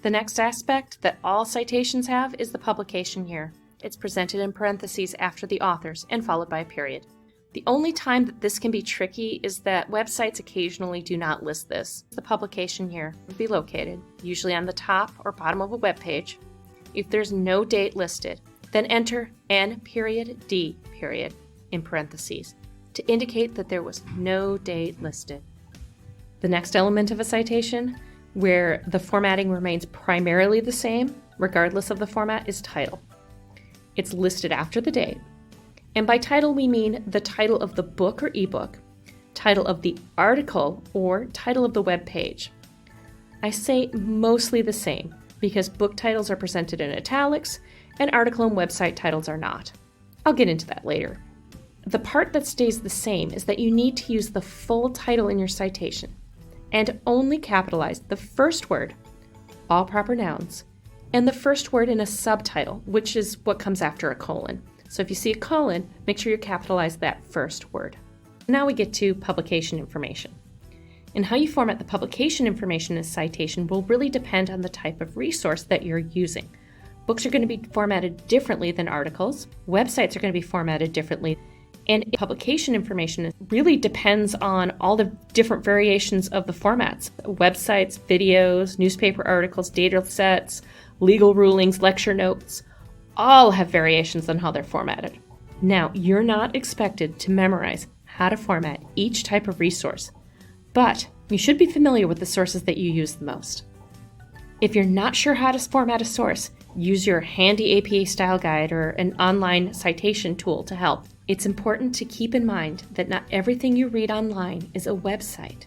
The next aspect that all citations have is the publication year. It's presented in parentheses after the authors and followed by a period. The only time that this can be tricky is that websites occasionally do not list this. The publication year would be located, usually on the top or bottom of a web page. If there's no date listed, then enter N.D. in parentheses to indicate that there was no date listed. The next element of a citation, where the formatting remains primarily the same, regardless of the format, is title. It's listed after the date. And by title, we mean the title of the book or ebook, title of the article, or title of the web page. I say mostly the same because book titles are presented in italics and article and website titles are not. I'll get into that later. The part that stays the same is that you need to use the full title in your citation and only capitalize the first word, all proper nouns, and the first word in a subtitle, which is what comes after a colon. So if you see a colon, make sure you capitalize that first word. Now we get to publication information. And how you format the publication information in a citation will really depend on the type of resource that you're using. Books are going to be formatted differently than articles. Websites are going to be formatted differently. And publication information really depends on all the different variations of the formats. Websites, videos, newspaper articles, data sets, legal rulings, lecture notes, all have variations on how they're formatted. Now, you're not expected to memorize how to format each type of resource, but you should be familiar with the sources that you use the most. If you're not sure how to format a source, use your handy APA style guide or an online citation tool to help. It's important to keep in mind that not everything you read online is a website.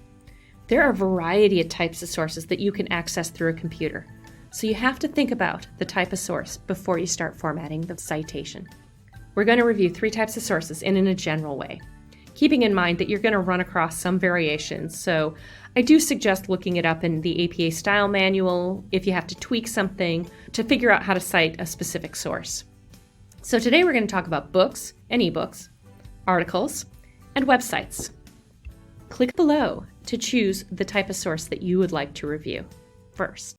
There are a variety of types of sources that you can access through a computer, so you have to think about the type of source before you start formatting the citation. We're going to review 3 types of sources and in a general way, keeping in mind that you're going to run across some variations, so I do suggest looking it up in the APA style manual if you have to tweak something to figure out how to cite a specific source. So today we're going to talk about books and ebooks, articles, and websites. Click below to choose the type of source that you would like to review first.